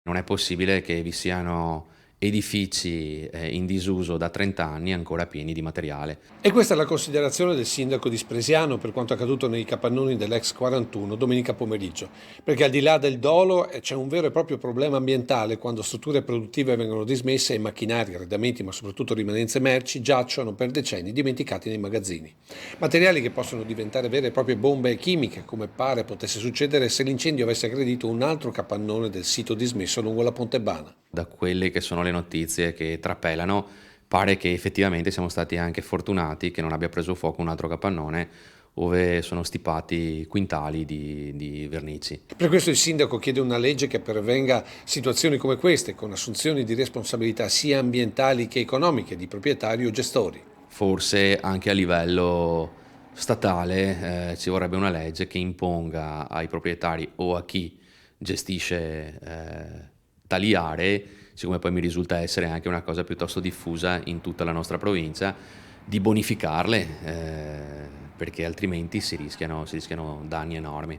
Non è possibile che vi siano edifici, in disuso da 30 anni ancora pieni di materiale. E questa è la considerazione del sindaco di Spresiano per quanto accaduto nei capannoni dell'ex 41 domenica pomeriggio, perché al di là del dolo c'è un vero e proprio problema ambientale quando strutture produttive vengono dismesse e macchinari, arredamenti ma soprattutto rimanenze merci giacciono per decenni dimenticati nei magazzini. Materiali che possono diventare vere e proprie bombe chimiche, come pare potesse succedere se l'incendio avesse aggredito un altro capannone del sito dismesso lungo la Pontebana. Da quelle che sono le notizie che trapelano, pare che effettivamente siamo stati anche fortunati che non abbia preso fuoco un altro capannone ove sono stipati quintali di vernici. Per questo il sindaco chiede una legge che prevenga situazioni come queste, con assunzioni di responsabilità sia ambientali che economiche di proprietari o gestori. Forse anche a livello statale, ci vorrebbe una legge che imponga ai proprietari o a chi gestisce, tali aree, siccome poi mi risulta essere anche una cosa piuttosto diffusa in tutta la nostra provincia, di bonificarle, perché altrimenti si rischiano danni enormi.